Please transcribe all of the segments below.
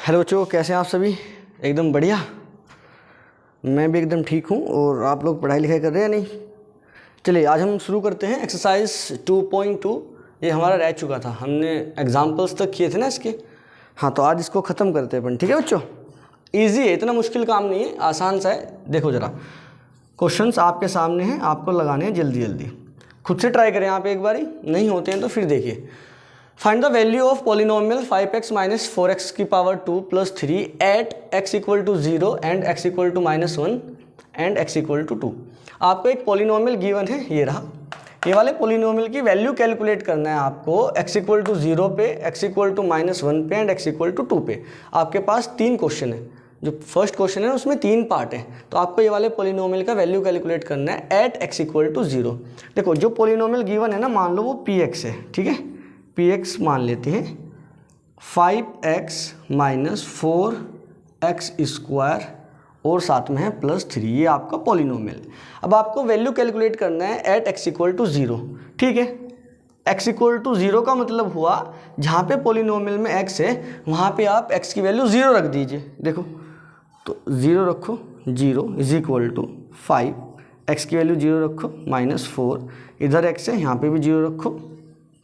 Hello बच्चों, कैसे हैं आप सभी? एकदम बढ़िया। मैं भी एकदम ठीक हूँ। और आप लोग पढ़ाई लिखाई कर रहे हैं नहीं? चलिए आज हम शुरू करते हैं एक्सरसाइज 2.2। ये हमारा रह चुका था, हमने एग्जाम्पल्स तक किए थे ना इसके। हाँ, तो आज इसको ख़त्म करते हैं अपन। ठीक है बच्चों, ईजी है, इतना मुश्किल काम नहीं है, आसान सा है। देखो ज़रा, क्वेश्चंस आपके सामने हैं, आपको लगाने हैं जल्दी जल्दी। खुद से ट्राई करें आप एक बारी, नहीं होते हैं तो फिर देखिए। Find the value of polynomial 5x minus 4x की power 2 plus 3 at x equal to 0 and x equal to -1 and x equal to 2। आपको एक पॉलिनोमियल गिवन है, ये रहा। ये वाले पॉलिनोमियल की वैल्यू कैलकुलेट करना है आपको x इक्वल टू 0 पे, x इक्वल टू -1 पे एंड x इक्वल टू 2 पे। आपके पास 3 क्वेश्चन है। जो फर्स्ट क्वेश्चन है उसमें 3 पार्ट है, तो आपको ये वाले पॉलिनोमियल का वैल्यू कैलकुलेट करना है एट x इक्वल टू 0। देखो, जो पॉलिनोमियल गिवन है ना, मान लो वो px है, ठीक है। px मान लेते हैं 5x माइनस 4x स्क्वायर और साथ में है +3। ये आपका पॉलिनोमियल। अब आपको वैल्यू कैलकुलेट करना है एट x इक्वल टू 0, ठीक है। x इक्वल टू 0 का मतलब हुआ जहाँ पे पॉलिनोमियल में x है वहाँ पे आप x की वैल्यू 0 रख दीजिए। देखो, तो 0 रखो, 0 इज इक्वल टू 5, x की वैल्यू 0 रखो, -4, इधर x है यहाँ पे भी 0 रखो,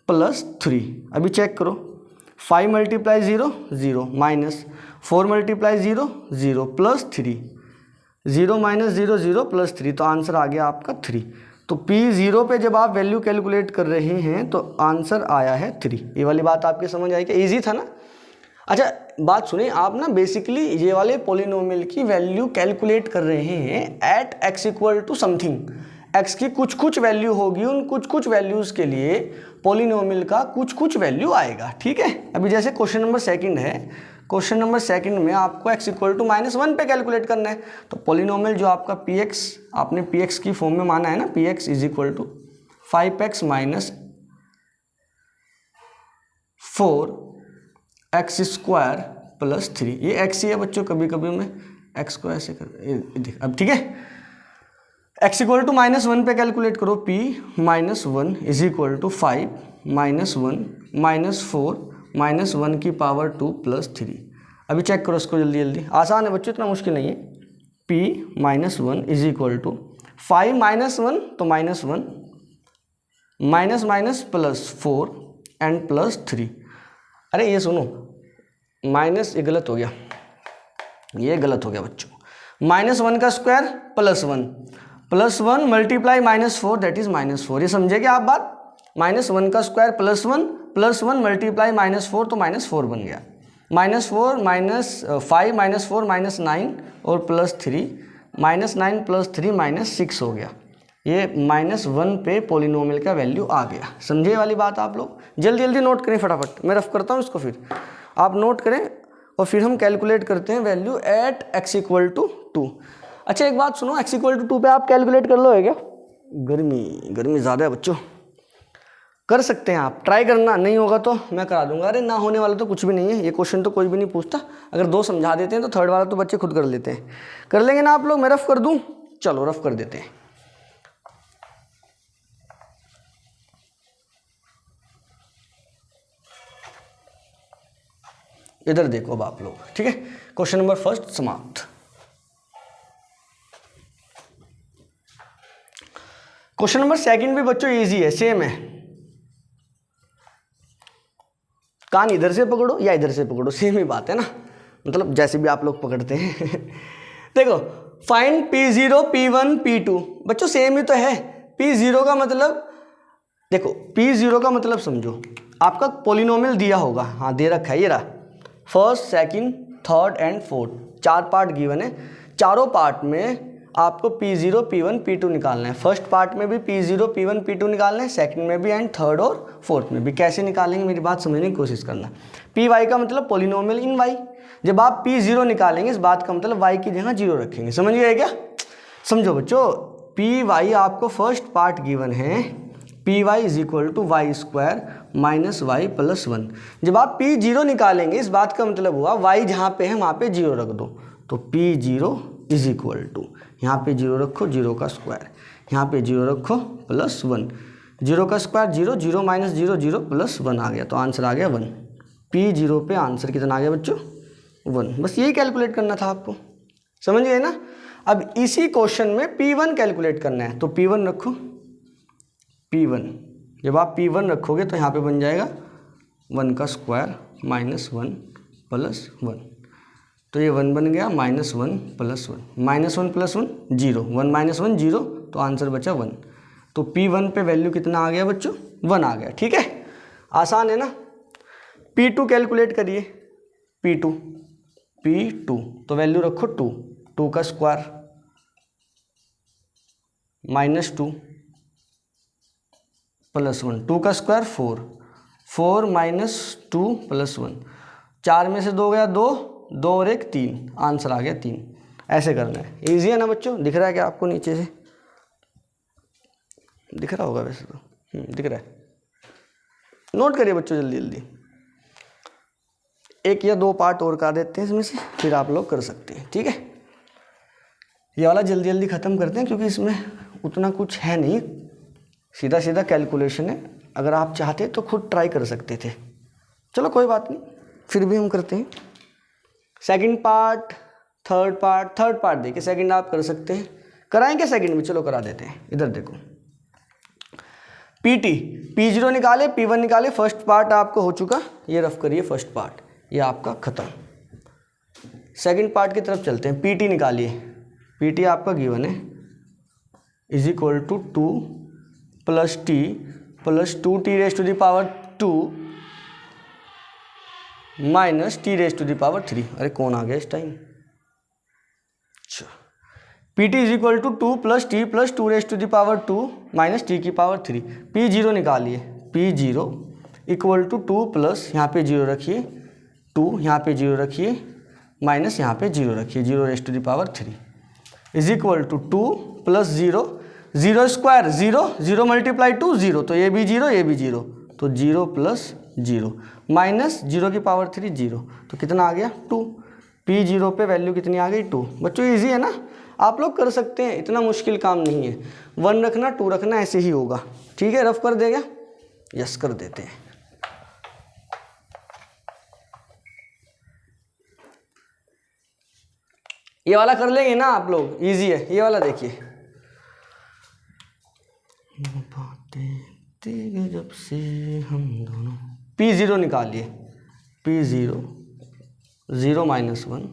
+3। अभी चेक करो, 5 मल्टीप्लाई 0 0 माइनस 4 मल्टीप्लाई 0 0 +3, 0 माइनस 0 0 +3, तो आंसर आ गया आपका 3। तो P0 पे जब आप वैल्यू कैलकुलेट कर रहे हैं तो आंसर आया है 3। ये वाली बात आपके समझ आई क्या? ईजी था ना? अच्छा बात सुनिए, आप ना बेसिकली ये वाले पॉलिनोमियल की वैल्यू कैलकुलेट कर रहे हैं at x equal to something. x की कुछ कुछ वैल्यू होगी, उन कुछ कुछ वैल्यूज़ के लिए पॉलिनोमियल का कुछ कुछ वैल्यू आएगा, ठीक है। अभी जैसे क्वेश्चन नंबर सेकंड है, क्वेश्चन नंबर सेकंड में आपको x इक्वल टू -1 पे कैलकुलेट करना है। तो पॉलिनोमियल जो आपका px, आपने px की फॉर्म में माना है ना, px is equal to 5x minus 4x square +3। ये x ही है बच्चों, कभी कभी मैं x को ऐसे कर, अब ठीक है। x इक्वल टू -1 पे कैलकुलेट करो, p -1 इज इक्वल टू 5 -1 -4 -1 की पावर 2 +3। अभी चेक करो इसको जल्दी जल्दी, आसान है बच्चों, इतना मुश्किल नहीं है। p -1 इज इक्वल टू 5 -1 तो -1 माइनस माइनस +4 एंड +3। अरे ये सुनो, माइनस ये गलत हो गया, ये गलत हो गया बच्चों। -1 का स्क्वायर +1 मल्टीप्लाई -4 दैट इज -4। ये समझे क्या आप बात? -1 का स्क्वायर +1 मल्टीप्लाई -4 तो -4 बन गया। -4 -5 -4 -9 और +3, -9 +3 -6 हो गया। ये -1 पे पॉलिनोमियल का वैल्यू आ गया। समझे वाली बात आप लोग? जल्दी जल्दी नोट करें फटाफट, मैं रफ करता हूँ इसको, फिर आप नोट करें और फिर हम कैलकुलेट करते हैं value at x equal to 2। अच्छा एक बात सुनो, x इक्वल टू 2 पे आप कैलकुलेट कर लो है क्या? गर्मी ज़्यादा है बच्चों, कर सकते हैं आप, ट्राई करना, नहीं होगा तो मैं करा दूंगा। अरे ना होने वाला तो कुछ भी नहीं है, ये क्वेश्चन तो कोई भी नहीं पूछता। अगर 2 समझा देते हैं तो थर्ड वाला तो बच्चे खुद कर लेते हैं। कर लेंगे ना आप लोग? मैं रफ कर दूँ? चलो रफ कर देते हैं। इधर देखो अब आप लोग, ठीक है। क्वेश्चन नंबर फर्स्ट समाप्त। क्वेश्चन नंबर सेकंड भी बच्चों इजी है, सेम है। कान इधर से पकड़ो या इधर से पकड़ो, सेम ही बात है ना, मतलब जैसे भी आप लोग पकड़ते हैं। देखो, फाइंड P0 P1 P2, बच्चों सेम ही तो है। P0 का मतलब, देखो P0 का मतलब समझो, आपका पॉलिनोमियल दिया होगा, हाँ दे रखा है, ये रहा, first second third and fourth, 4 part given है। चारों पार्ट में आपको P0 P1 P2 निकालना है। फर्स्ट पार्ट में भी P0 P1 P2 निकालना है, सेकंड में भी एंड थर्ड और फोर्थ में भी। कैसे निकालेंगे मेरी बात समझने की कोशिश करना। Py का मतलब पॉलिनोमियल इन y। जब आप P0 निकालेंगे इस बात का मतलब y की जगह 0 रखेंगे। समझ गए क्या? समझो बच्चों, Py आपको फर्स्ट पार्ट गिवन है, Py is equal to Y square minus Y plus 1। जब आप P0 निकालेंगे इस बात का मतलब हुआ y जहाँ पे है वहाँ पे 0 रख दो, तो P0 इज इक्वल टू, यहाँ पे 0 रखो, 0 का स्क्वायर, यहाँ पे 0 रखो +1, 0 का स्क्वायर 0, 0 माइनस 0 0 +1 आ गया, तो आंसर आ गया 1। P0 पे आंसर कितना आ गया बच्चों? 1, बस यही कैलकुलेट करना था आपको, समझ गए ना। अब इसी क्वेश्चन में P1 कैलकुलेट करना है, तो P1 रखो, P1, जब आप P1 रखोगे तो यहाँ पे बन जाएगा 1 का स्क्वायर माइनस 1 प्लस 1, तो ये 1 बन गया, minus 1 plus 1, minus 1 plus 1 0, 1 minus 1 0, तो आंसर बचा 1। तो P1 पे वैल्यू कितना आ गया बच्चों, 1 आ गया। ठीक है, आसान है ना। P2 कैलकुलेट करिए, P2 तो वैल्यू रखो 2 का स्क्वायर माइनस 2 प्लस 1, 2 का स्क्वायर 4 माइनस 2 प्लस 1, 4 में से 2 गया 2 और 1 3, आंसर आ गया 3। ऐसे करना है, इजी है ना बच्चों। दिख रहा है क्या आपको नीचे से, दिख रहा होगा वैसे तो, दिख रहा है। नोट करिए बच्चों जल्दी जल्दी, 1 या 2 पार्ट और कर देते हैं इसमें से, फिर आप लोग कर सकते हैं। ठीक है, ये वाला जल्दी जल्दी ख़त्म करते हैं क्योंकि इसमें उतना कुछ है नहीं, सीधा सीधा कैलकुलेशन है। अगर आप चाहते तो खुद ट्राई कर सकते थे, चलो कोई बात नहीं, फिर भी हम करते हैं। सेकंड पार्ट, थर्ड पार्ट देखिए, सेकंड आप कर सकते हैं, कराएंगे सेकंड में, चलो करा देते हैं। इधर देखो, P0 निकाले, P1 निकाले, फर्स्ट पार्ट आपको हो चुका, ये रफ करिए फर्स्ट पार्ट, ये आपका ख़त्म। सेकंड पार्ट की तरफ चलते हैं, PT निकालिए, PT आपका गिवन है, is equal to 2 plus T plus 2T raise to the power 2 minus T raise to the power 3। अरे कौन आ गया इस टाइम। अच्छा, PT is equal to 2 plus T plus 2 raise to the power 2 minus T की power 3। P0 निकालिए, P0 equal to 2 plus, यहाँ पे 0 रखिए 2, यहाँ पे 0 रखिए माइनस यहाँ पे 0 रखिए, 0 raise to the power 3 is equal to 2 plus 0, 0 square 0 multiply 2 0, तो ये भी 0 ये भी 0, तो 0 प्लस 0 माइनस 0 की पावर 3 0, तो कितना आ गया 2। P0 पे वैल्यू कितनी आ गई 2। बच्चों इजी है ना, आप लोग कर सकते हैं, इतना मुश्किल काम नहीं है। 1 रखना 2 रखना, ऐसे ही होगा। ठीक है, रफ कर देगा, यस कर देते हैं। ये वाला कर लेंगे ना आप लोग, इजी है ये वाला। देखिए जब से हम दोनों, P0 निकालिए, P0 0 minus 1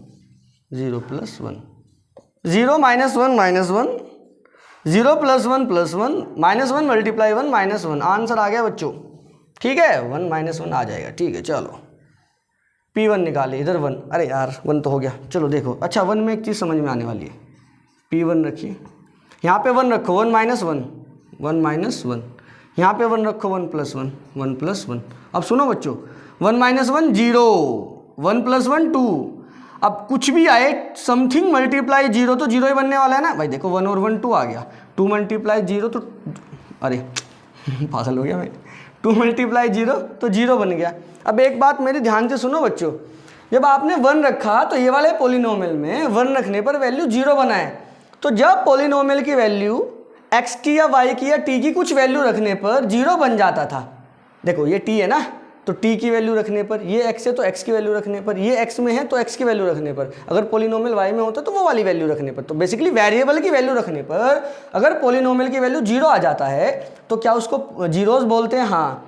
0 plus 1, 0 minus 1 minus 1, 0 plus 1 plus 1, minus 1 multiply 1 minus 1, answer आ गया बच्चों। ठीक है, 1 माइनस 1 आ जाएगा। ठीक है, चलो P1 निकाले, इधर 1, अरे यार 1 तो हो गया। चलो देखो, अच्छा 1 में एक चीज़ समझ में आने वाली है, P1 रखिए, यहाँ पे 1 रखो, 1 माइनस 1 1 माइनस 1, यहाँ पे 1 रखो, 1 प्लस 1 1 प्लस 1। अब सुनो बच्चों, 1 माइनस 1 0, 1 प्लस 1 2, अब कुछ भी आए समथिंग मल्टीप्लाई 0 तो 0 ही बनने वाला है ना भाई। देखो 1 और 1 2 आ गया, 2 मल्टीप्लाई 0 तो, अरे पागल हो गया मैं, 2 मल्टीप्लाई 0 तो 0 बन गया। अब एक बात मेरी ध्यान से सुनो बच्चों, जब आपने 1 रखा तो ये वाले पोलिनोमियल में 1 रखने पर वैल्यू 0 बनाए, तो जब पोलिनोमियल की वैल्यू x की या y की या t की कुछ वैल्यू रखने पर 0 बन जाता था। देखो ये t है ना, तो t की वैल्यू रखने पर, ये x है तो x की वैल्यू रखने पर, ये x में है तो x की वैल्यू रखने पर, अगर पोलिनोमियल y में होता तो वो वाली वैल्यू रखने पर। तो बेसिकली वेरिएबल की वैल्यू रखने पर अगर पोलिनोमियल की वैल्यू 0 आ जाता है तो क्या उसको जीरोस बोलते हैं? हाँ,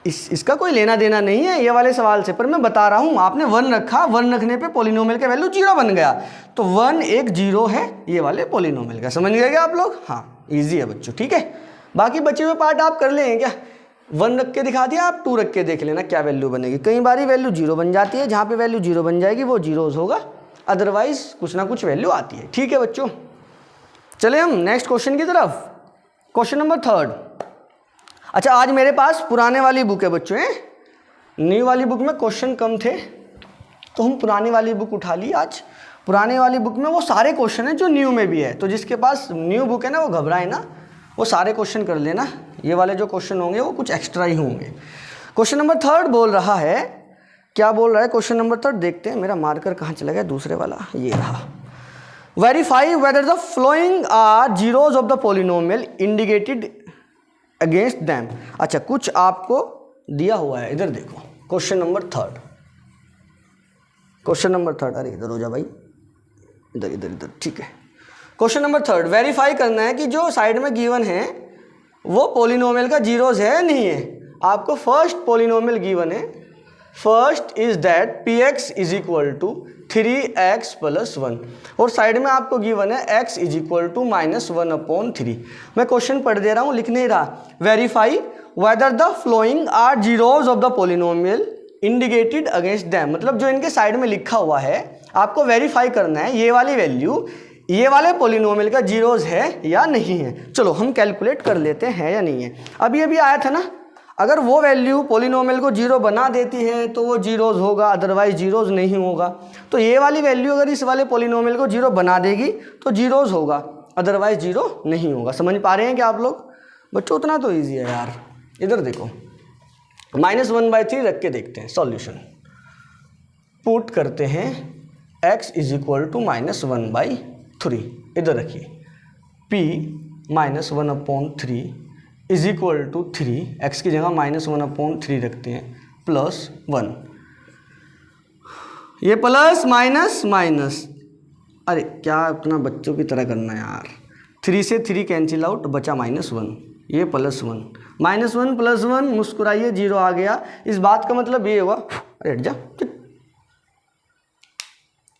इसका कोई लेना देना नहीं है ये वाले सवाल से, पर मैं बता रहा हूँ। आपने 1 रखा, 1 रखने पे पोलिनोमियल का वैल्यू 0 बन गया, तो 1 एक 0 है ये वाले पोलिनोमियल का। समझ गए क्या आप लोग? हाँ, इजी है बच्चों। ठीक है, बाकी बचे हुए पार्ट आप कर लेंगे क्या? 1 रख के दिखा दिया, आप 2 रख के देख लेना क्या वैल्यू बनेगी। कई बार वैल्यू 0 बन जाती है, जहाँ पे वैल्यू 0 बन जाएगी वो जीरोस होगा, अदरवाइज कुछ ना कुछ वैल्यू आती है। ठीक है बच्चों, चले हम नेक्स्ट क्वेश्चन की तरफ। Question number 3। अच्छा, आज मेरे पास पुराने वाली बुक है बच्चों, न्यू वाली बुक में क्वेश्चन कम थे तो हम पुरानी वाली बुक उठा ली आज। पुराने वाली बुक में वो सारे क्वेश्चन हैं जो न्यू में भी है, तो जिसके पास न्यू बुक है ना वो घबराए ना, वो सारे क्वेश्चन कर लेना। ये वाले जो क्वेश्चन होंगे वो कुछ एक्स्ट्रा ही होंगे। क्वेश्चन नंबर 3 बोल रहा है, क्या बोल रहा है क्वेश्चन नंबर 3? देखते हैं, मेरा मार्कर कहाँ चला गया, दूसरे वाला ये रहा। Verify whether the following are zeroes of the polynomial indicated against them. अच्छा, कुछ आपको दिया हुआ है, इधर देखो question number 3। Question number third, अरे इधर हो जा भाई, इधर इधर इधर, ठीक है। क्वेश्चन नंबर थर्ड, वेरीफाई करना है कि जो साइड में गिवन है वो पोलिनोमियल का जीरोज है या नहीं है। आपको फर्स्ट पोलिनोमियल गिवन है, first is that P X is equal to 3x + 1 और साइड में आपको गिवन है x इज इक्वल टू -1/3। मैं क्वेश्चन पढ़ दे रहा हूँ, लिख नहीं रहा। Verify whether the following are zeroes of the polynomial indicated against them, मतलब जो इनके साइड में लिखा हुआ है आपको वेरीफाई करना है ये वाली वैल्यू ये वाले पोलिनोमियल का जीरोज है या नहीं है। चलो हम कैलकुलेट कर लेते हैं या नहीं है। अभी अभी आया था ना, अगर वो वैल्यू पोलिनोमियल को जीरो बना देती है तो वो जीरोज होगा, अदरवाइज जीरोज नहीं होगा। तो ये वाली वैल्यू अगर इस वाले पोलिनोमियल को जीरो बना देगी तो जीरोज होगा, अदरवाइज जीरो नहीं होगा। समझ पा रहे हैं क्या आप लोग? बच्चों उतना तो ईजी है यार। इधर देखो, -1/3 रख के देखते हैं सॉल्यूशन। पुट करते हैं x इज इक्वल टू -1/3, इधर रखिए p -1/3 is equal to 3, x की जगह -1/3 रखते हैं, +1। ये प्लस माइनस माइनस, अरे क्या अपना बच्चों की तरह करना है यार। 3 से 3 कैंसिल आउट, बचा -1, ये +1, -1 + 1 मुस्कुराइए, 0 आ गया। इस बात का मतलब ये हुआ, अरे हट जा,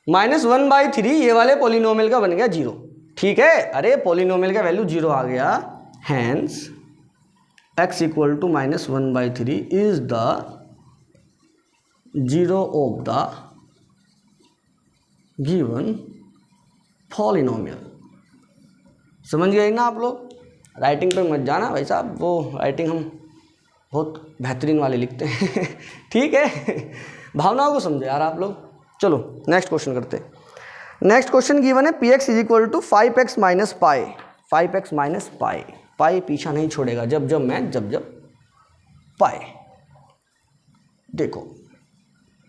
-1/3 ये वाले पोलिनोमियल का बन गया 0, ठीक है। अरे पोलिनोमियल का वैल्यू 0 आ गया, hence x equal to -1/3 is the zero of the given polynomial. समझ गए ना आप लोग? राइटिंग पे मत जाना भाई साहब, वो राइटिंग हम बहुत बेहतरीन वाले लिखते हैं ठीक है, भावनाओं को समझो यार आप लोग। चलो नेक्स्ट क्वेश्चन करते हैं। नेक्स्ट क्वेश्चन गिवन है px is equal to 5x - pi, 5x - pi, pi पीछा नहीं छोड़ेगा, जब जब मैथ जब पाई। देखो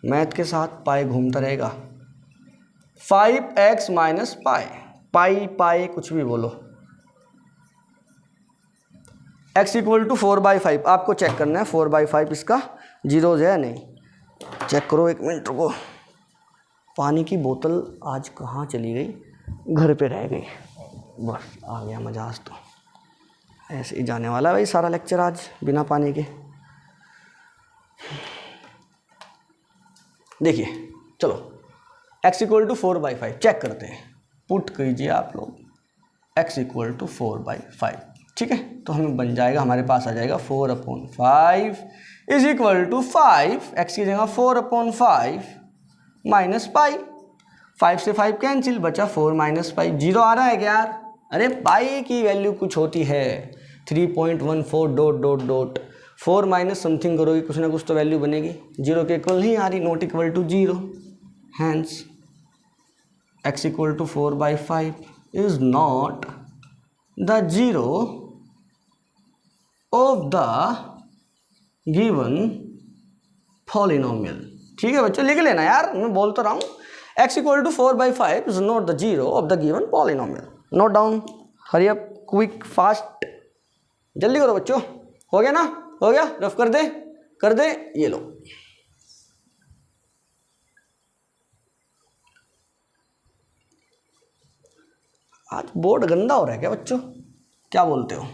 मैथ के साथ पाई घूमता रहेगा। 5x - पाई, पाई पाई कुछ भी बोलो। x इक्वल टू 4/5, आपको चेक करना है 4/5 इसका जीरोज है या नहीं। चेक करो, एक मिनट रुको। पानी की बोतल आज कहाँ चली गई? घर पे रह गई, बस आ गया मजाज। तो ऐसे ही जाने वाला भाई सारा लेक्चर आज बिना पानी के। देखिए चलो, x इक्वल टू 4/5 चेक करते हैं। पुट कीजिए आप लोग x इक्वल टू 4/5, ठीक है। तो हमें बन जाएगा, हमारे पास आ जाएगा 4/5 इज इक्वल टू 5, x की जगह 4/5 माइनस पाई, 5 से 5 कैंसिल, बचा 4 - पाई। 0 आ रहा है क्या यार? अरे पाई की वैल्यू कुछ होती है 3.14 ... 4 माइनस समथिंग करोगे कुछ ना कुछ तो वैल्यू बनेगी। 0 के इक्वल नहीं आ रही, not equal to 0, hence x equal to 4/5 is not the zero of the given polynomial. ठीक है बच्चों, लिख लेना यार, मैं बोल तो रहा हूँ। x equal to 4/5 is not the zero of the given polynomial. Note down, hurry up, quick, fast, जल्दी करो बच्चों। हो गया ना? हो गया? रफ कर दे, ये लो। आज बोर्ड गंदा हो रहा है क्या बच्चों? क्या बोलते हो?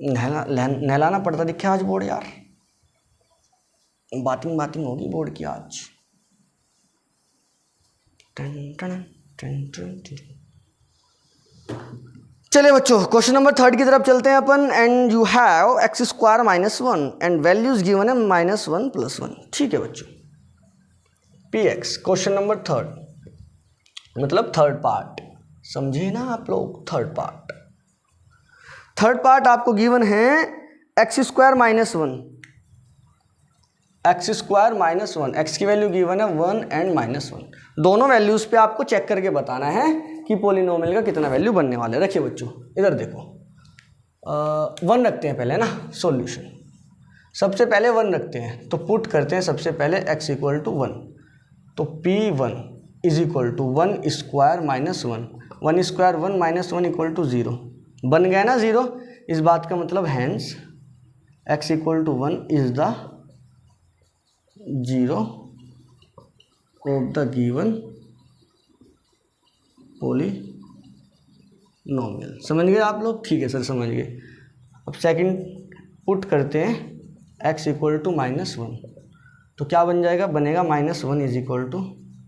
नहलाना पड़ता दिखा आज बोर्ड यार, बातिंग होगी बोर्ड की आज। चलिए बच्चों, क्वेश्चन नंबर 3 की तरफ चलते हैं अपन। And you have x² - 1 and values given है -1 + 1। ठीक है बच्चों, px क्वेश्चन नंबर 3 मतलब थर्ड पार्ट, समझे ना आप लोग? थर्ड पार्ट आपको गिवन है x² - 1, x² - 1, x की वैल्यू गिवन है 1 एंड -1। दोनों वैल्यूज पे आपको चेक करके बताना है कि पोलिनोमियल का कितना वैल्यू बनने वाला है। रखिए बच्चों, इधर देखो, 1 रखते हैं पहले ना सॉल्यूशन। सबसे पहले 1 रखते हैं, तो पुट करते हैं सबसे पहले x इक्वल टू 1, तो p1 is equal to 1² - 1, 1² 1 -1 equal to 0। बन गया ना 0? इस बात का मतलब hence x equal to 1 is the zero of the given polynomial. समझ गए आप लोग? ठीक है सर, समझ गए। अब सेकंड पुट करते हैं x इक्वल टू -1, तो क्या बन जाएगा? बनेगा -1 is equal to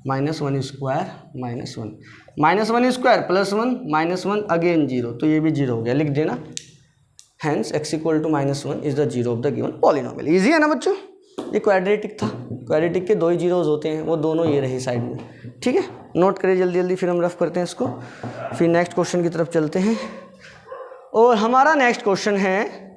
-1 square -1 -1 square +1 -1 again 0, तो ये भी 0 हो गया, लिख देना। Hence x equal to -1 is the zero of the given polynomial. Easy है ना बच्चों? ये क्वाड्रेटिक था, क्वाड्रेटिक के 2 ही जीरोज होते हैं, वो दोनों ये रहे साइड में। ठीक है, नोट करिए जल्दी जल्दी, फिर हम रफ करते हैं इसको, फिर नेक्स्ट क्वेश्चन की तरफ चलते हैं। और हमारा नेक्स्ट क्वेश्चन है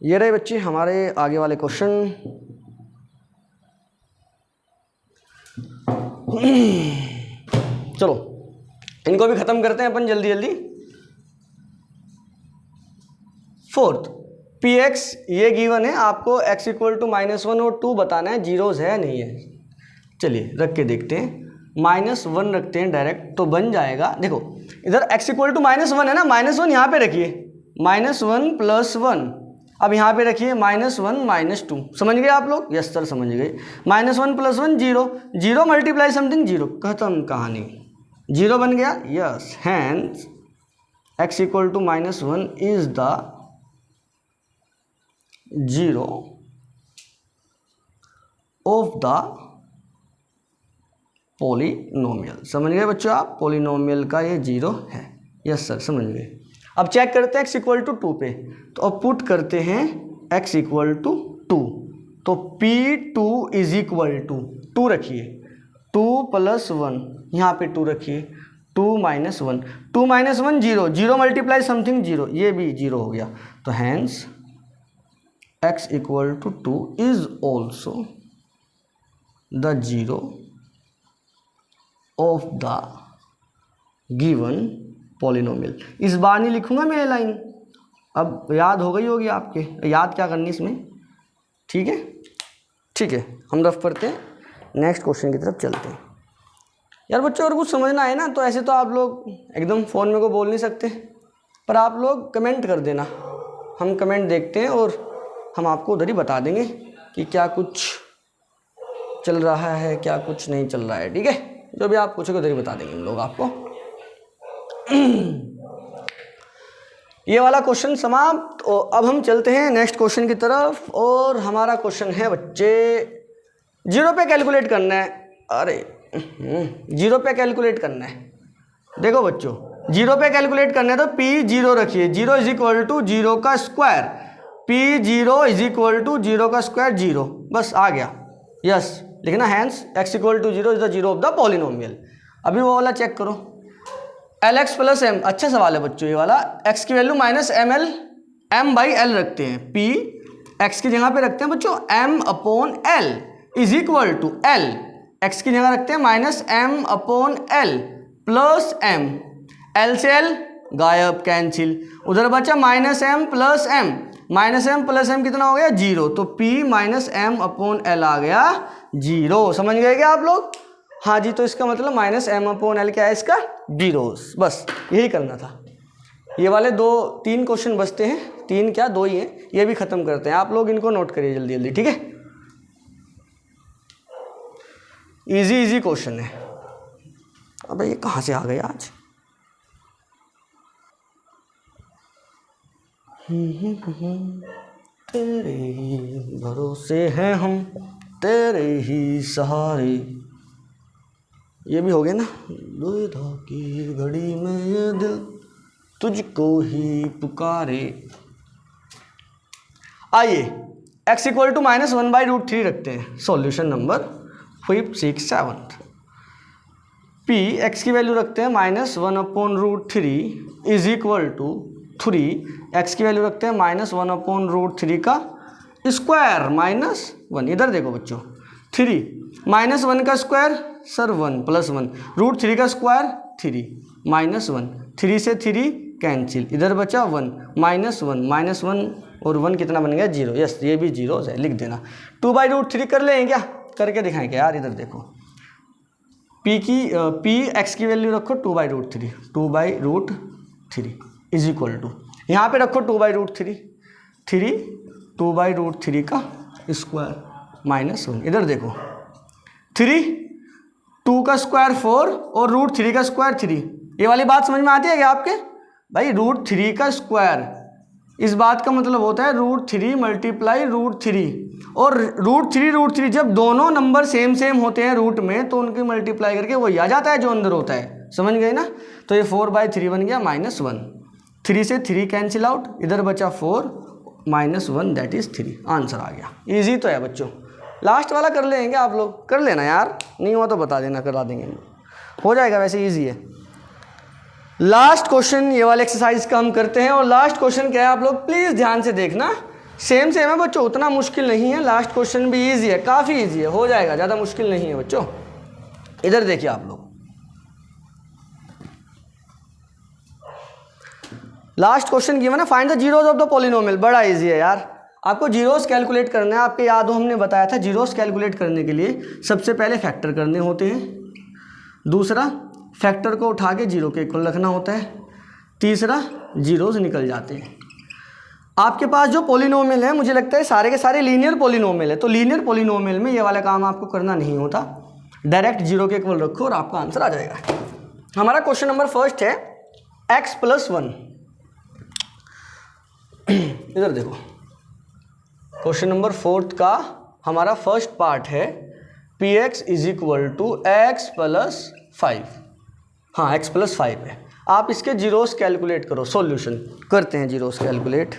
ये रहे बच्चे हमारे आगे वाले क्वेश्चन। चलो इनको भी खत्म करते हैं अपन जल्दी जल्दी। फोर्थ, पी एक्स ये गिवन है, आपको x इक्वल टू -1 और 2 बताना है, जीरोज है नहीं है। चलिए रख के देखते हैं, -1 रखते हैं डायरेक्ट, तो बन जाएगा, देखो इधर x इक्वल टू -1 है ना, -1 यहाँ पे रखिए, -1 + 1, अब यहाँ पे रखिए -1 - 2। समझ गए आप लोग? यस सर समझ गए। -1 + 1 0, 0 मल्टीप्लाई समथिंग 0, खत्म कहानी, 0 बन गया। Yes, hence x equal to -1 is the zero of the polynomial. समझ गए बच्चों आप? पॉलिनोमियल का ये 0 है। यस सर समझ गए। अब चेक करते हैं x इक्वल टू 2 पे, तो अब पुट करते हैं x इक्वल टू 2, तो P2 इज इक्वल टू 2 रखिए, 2 + 1, यहाँ पे 2 रखिए, 2 - 1, 2 - 1 0, 0 मल्टीप्लाई समथिंग 0, ये भी 0 हो गया। तो hence x equal to 2 is also the zero of the given polynomial. इस बार नहीं लिखूंगा मैं ये लाइन, अब याद हो गई होगी आपके, याद क्या करनी इसमें। ठीक है, ठीक है, हम रफ करते हैं, नेक्स्ट क्वेश्चन की तरफ चलते हैं। यार बच्चों अगर कुछ समझना है ना, तो ऐसे तो आप लोग एकदम फ़ोन में को बोल नहीं सकते, पर आप लोग कमेंट कर देना, हम कमेंट देखते हैं और हम आपको उधर ही बता देंगे कि क्या कुछ चल रहा है, क्या कुछ नहीं चल रहा है। ठीक है, जो भी आप पूछोगे उधर ही बता देंगे हम लोग आपको। ये वाला क्वेश्चन समाप्त। अब हम चलते हैं नेक्स्ट क्वेश्चन की तरफ, और हमारा क्वेश्चन है बच्चे, 0 पे कैलकुलेट करना है। अरे 0 पे कैलकुलेट करना है। देखो बच्चों 0 पे कैलकुलेट करना है, तो P0 रखिए, 0 इज इक्वल टू 0 का square, P0 is equal to 0 का स्क्वायर 0, बस आ गया। यस लिखना, hence x equal to 0 is the zero of the polynomial. अभी वो वाला चेक करो, LX + M, अच्छा सवाल है बच्चों ये वाला। x की वैल्यू -ml m/l रखते हैं, P x की जगह पे रखते हैं बच्चों m/l is equal to l, x की जगह रखते हैं -m/l प्लस m, l से l गायब, कैंसिल, उधर बचा -m + m, -m + m कितना हो गया 0, तो P -m/l आ गया 0। समझ गए क्या आप लोग? हाँ जी, तो इसका मतलब -m/l क्या है इसका, 0, बस यही करना था। ये वाले 2-3 क्वेश्चन बचते हैं, 3 क्या 2 ही हैं, ये भी खत्म करते हैं। आप लोग इनको नोट करिए जल्दी जल्दी, ठीक है? इजी इजी क्वेश्चन है। अबे ये कहाँ से आ गए आज? तेरे ही भरोसे हैं हम, तेरे ही सहारे, ये भी हो गया ना। दुविधा की घड़ी में ये दिल तुझको ही पुकारे। आइए x इक्वल टू -1/√3 रखते हैं, सॉल्यूशन नंबर 5, 6, 7। P x की वैल्यू रखते हैं -1/√3 इज इक्वल टू 3, x की वैल्यू रखते हैं -1/√3 का स्क्वायर -1। इधर देखो बच्चों, 3 -1 का स्क्वायर सर 1 + 1, √3 का स्क्वायर 3 -1, 3 से 3 कैंसिल, इधर बचा 1 -1 और 1 कितना बन गया 0। यस ये भी 0 है, लिख देना। 2/√3 कर लेंगे क्या? करके दिखाएं क्या यार? इधर देखो P x की वैल्यू रखो 2/√3 इज इक्वल टू यहाँ पे रखो 2/√3, 2/√3 का स्क्वायर -1। इधर देखो 3, 2 का स्क्वायर 4 और √3 का स्क्वायर 3। ये वाली बात समझ में आती है क्या आपके भाई? √3 का स्क्वायर, इस बात का मतलब होता है √3 मल्टीप्लाई √3, और √3 जब दोनों नंबर सेम होते हैं रूट में तो उनकी मल्टीप्लाई करके वही आ जाता है जो अंदर होता है। समझ गए ना? तो ये 4/3 बन गया -1, 3 से 3 कैंसिल आउट, इधर बचा 4 -1 दैट इज़ 3। आंसर आ गया। ईजी तो है बच्चों। लास्ट वाला कर लेंगे आप लोग, कर लेना यार, नहीं हुआ तो बता देना, करा देंगे, हो जाएगा, वैसे ईजी है। लास्ट क्वेश्चन ये वाले एक्सरसाइज का हम करते हैं, और लास्ट क्वेश्चन क्या है आप लोग प्लीज़ ध्यान से देखना। सेम है बच्चों, उतना मुश्किल नहीं है। लास्ट क्वेश्चन भी इजी है, काफ़ी इजी है, हो जाएगा, ज़्यादा मुश्किल नहीं है बच्चों। इधर देखिए आप लोग, लास्ट क्वेश्चन गिवन है, find the zeros of the polynomial. बड़ा इजी है यार, आपको जीरोस कैलकुलेट करना है। आपके याद हो हमने बताया था जीरोस कैलकुलेट करने के लिए सबसे पहले फैक्टर करने होते हैं, दूसरा फैक्टर को उठा के जीरो के इक्वल रखना होता है, तीसरा जीरोस निकल जाते हैं। आपके पास जो पॉलिनोमियल है मुझे लगता है सारे के सारे लीनियर पॉलिनोमियल है, तो लीनियर पॉलिनोमियल में ये वाला काम आपको करना नहीं होता, डायरेक्ट जीरो के इक्वल रखो और आपका आंसर आ जाएगा। हमारा क्वेश्चन नंबर फर्स्ट है x+1। इधर देखो, क्वेश्चन नंबर फोर्थ का हमारा फर्स्ट पार्ट है px = x+5। हाँ, x+5 है। आप इसके जीरोस कैलकुलेट करो, सॉल्यूशन करते हैं जीरोस कैलकुलेट।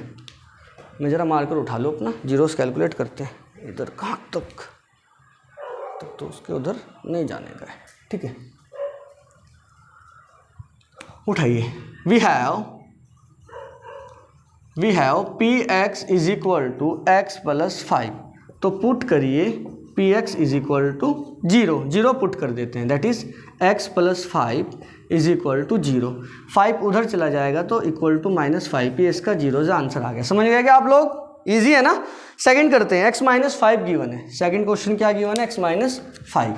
मैं ज़रा मार्कर उठा लो अपना, जीरोस कैलकुलेट करते हैं। इधर कहाँ तक तो उसके उधर नहीं जाने का है, ठीक है। उठाइए, वी हैव px = x+5। तो पुट करिए px = 0 पुट कर देते हैं, दैट इज x+5 = 0। 5 उधर चला जाएगा तो इक्वल टू -5, ये इसका 0 से आंसर आ गया। समझ गए क्या आप लोग? इजी है ना? सेकंड करते हैं, x-5 गिवन है। सेकंड क्वेश्चन क्या गिवन है? x-5।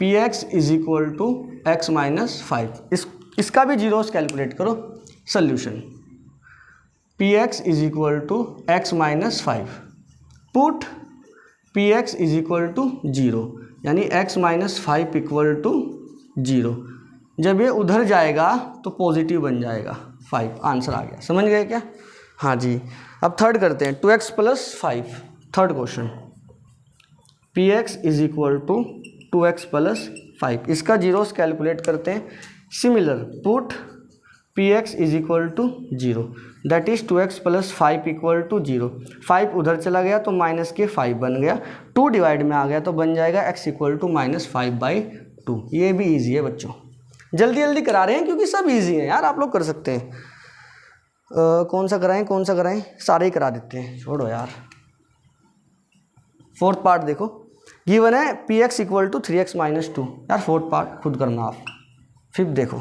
px = x-5, इसका भी जीरोस कैलकुलेट करो। Solution px = x-5, put px = 0, यानी x-5 = 0। जब ये उधर जाएगा तो पॉजिटिव बन जाएगा 5, आंसर आ गया। समझ गए क्या? हाँ जी। अब थर्ड करते हैं, 2x + 5। Third question px = 2x + 5, इसका जीरोस कैलकुलेट करते हैं। Similar, put px = 0, that is 2x + 5 = 0। 5 उधर चला गया तो -5 बन गया, 2 डिवाइड में आ गया तो बन जाएगा x = -5/2। ये भी इजी है बच्चों, जल्दी जल्दी करा रहे हैं क्योंकि सब इजी है यार, आप लोग कर सकते हैं। कौन सा कराएं? सारे ही करा देते हैं, छोड़ो यार। फोर्थ पार्ट देखो, गिवन है px = 3x - 2। यार फोर्थ पार्ट खुद करना आप। फिफ्थ देखो,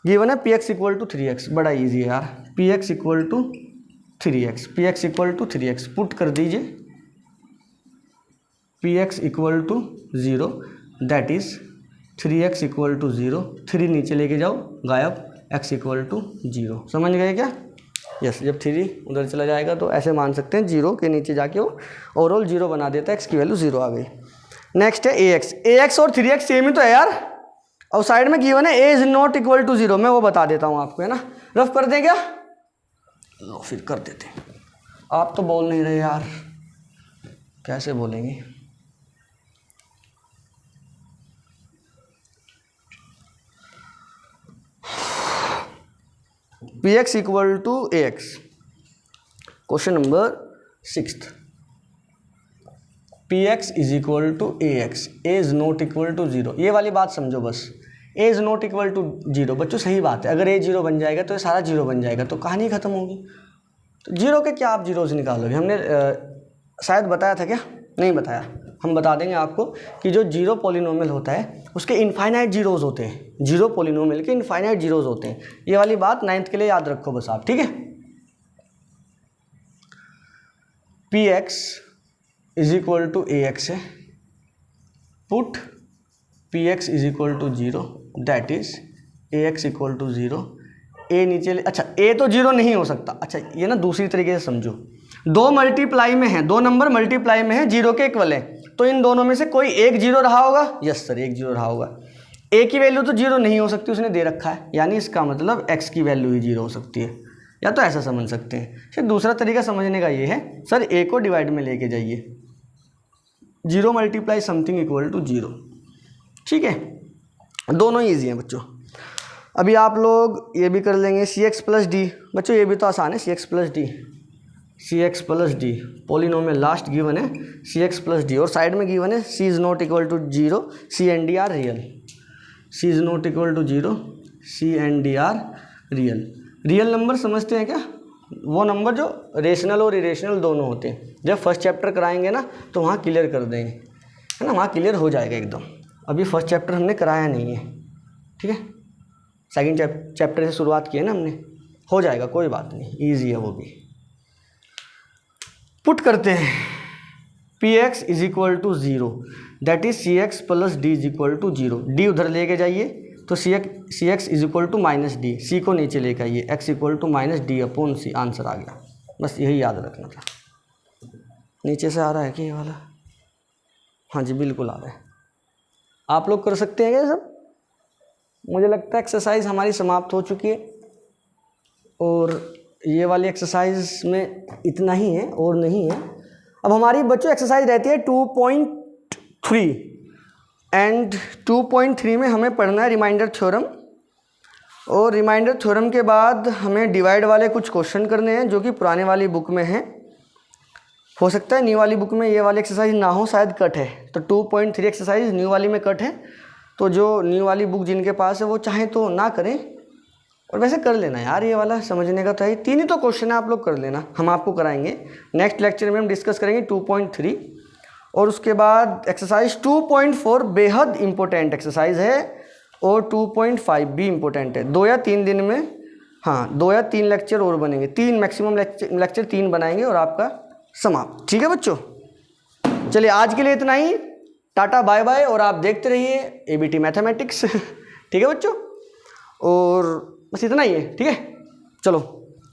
गिवन है px = 3x, बड़ा इजी है यार। px = 3x, पुट कर दीजिए px = 0, दैट इज 3x = 0। 3 नीचे लेके जाओ, गायब, x = 0। समझ गए क्या? यस, जब 3 उधर चला जाएगा तो ऐसे मान सकते हैं 0 के नीचे जाके वो ओवरऑल 0 बना देता है, x की वैल्यू 0 आ गई। नेक्स्ट है ax और 3x सेम ही तो है यार, और साइड में गिवन है a ≠ 0। मैं वो बता देता हूँ आपको, है ना? रफ कर दें क्या? लो फिर कर देते हैं। आप तो बोल नहीं रहे यार, कैसे बोलेंगे? px = ax। Question number 6, px = ax, a is not equal to 0। ये वाली बात समझो बस, a is not equal to 0। बच्चों सही बात है, अगर a 0 बन जाएगा तो ये सारा 0 बन जाएगा, तो कहानी खत्म होगी। तो 0 के क्या आप जीरोस निकालोगे? हमने शायद बताया था क्या? नहीं बताया, हम बता देंगे आपको कि जो 0 पॉलिनोमियल होता है उसके इनफाइनाइट जीरोस होते हैं। 0 पॉलिनोमियल के इनफाइनाइट जीरोस होते हैं। ये वाली बात 9th के लिए याद रखो बस आप, ठीक है? px = ax है, put px = 0, that is ax = 0, ए नीचे अच्छा ए तो 0 नहीं हो सकता। अच्छा ये ना दूसरी तरीके से समझो, 2 मल्टीप्लाई में है, 2 नंबर मल्टीप्लाई में है, 0 के इक्वल है, तो इन दोनों में से कोई एक 0 रहा होगा। यस सर, एक 0 रहा होगा। ए की वैल्यू तो 0 नहीं हो सकती, उसने दे रखा है, यानी इसका मतलब x की वैल्यू ही 0 हो सकती है, या तो ऐसा समझ सकते हैं। फिर दूसरा तरीका समझने का ये है, सर a को डिवाइड में लेके जाइए, 0 मल्टीप्लाई समथिंग इक्वल टू 0, ठीक है, दोनों ही ईजी हैं बच्चों। अभी आप लोग ये भी कर लेंगे cx प्लस डी, बच्चों ये भी तो आसान है, cx plus D polynomial last given है cx प्लस डी, और साइड में गिवन है c is not equal to 0, c and D are real, c is not equal to 0, c and D are real. Real number समझते हैं क्या? वो number जो rational और इरेशनल दोनों होते हैं। जब फर्स्ट चैप्टर कराएंगे ना तो वहाँ क्लियर कर देंगे, है ना, वहाँ क्लियर हो जाएगा एकदम। अभी फर्स्ट चैप्टर हमने कराया नहीं है, ठीक है, सेकंड चैप्टर से शुरुआत की है ना हमने, हो जाएगा, कोई बात नहीं, ईजी है वो भी। पुट करते हैं px is equal to 0, that is cx plus D is equal to 0। D उधर लेके जाइए तो cx is equal to minus D, C को नीचे लेके आइए, x equal to minus D upon C, answer आ गया। बस यही याद रखना था। नीचे से आ रहा है कि ये वाला? हाँ जी बिल्कुल आ रहा है। आप लोग कर सकते हैं क्या सब? मुझे लगता है एक्सरसाइज हमारी समाप्त हो चुकी है, और ये वाली एक्सरसाइज में इतना ही है और नहीं है। अब हमारी बच्चों एक्सरसाइज रहती है 2.3, एंड 2.3 में हमें पढ़ना है रिमाइंडर थ्योरम, और रिमाइंडर थ्योरम के बाद हमें डिवाइड वाले कुछ क्वेश्चन करने हैं जो कि पुराने वाली बुक में हैं। हो सकता है न्यू वाली बुक में ये वाली एक्सरसाइज ना हो, शायद कट है, तो 2.3 एक्सरसाइज न्यू वाली में कट है, तो जो न्यू वाली बुक जिनके पास है वो चाहे तो ना करें, और वैसे कर लेना यार, ये वाला समझने का था। ये 3 ही तो क्वेश्चन है, आप लोग कर लेना, हम आपको कराएंगे। नेक्स्ट लेक्चर में हम डिस्कस करेंगे 2.3, और उसके बाद एक्सरसाइज 2.4 बेहद इंपॉर्टेंट एक्सरसाइज है, और 2.5 भी इंपॉर्टेंट है। 2 या 3 दिन में, हाँ 2 या 3 लेक्चर और बनेंगे, 3 मैक्सिमम लेक्चर 3 बनाएंगे और आपका समाप्त। ठीक है बच्चों, चलिए आज के लिए इतना ही, टाटा बाय बाय, और आप देखते रहिए ABT मैथमेटिक्स। ठीक है बच्चों, और बस इतना ही है, ठीक है, चलो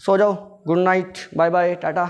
सो जाओ, good night, bye bye, Tata.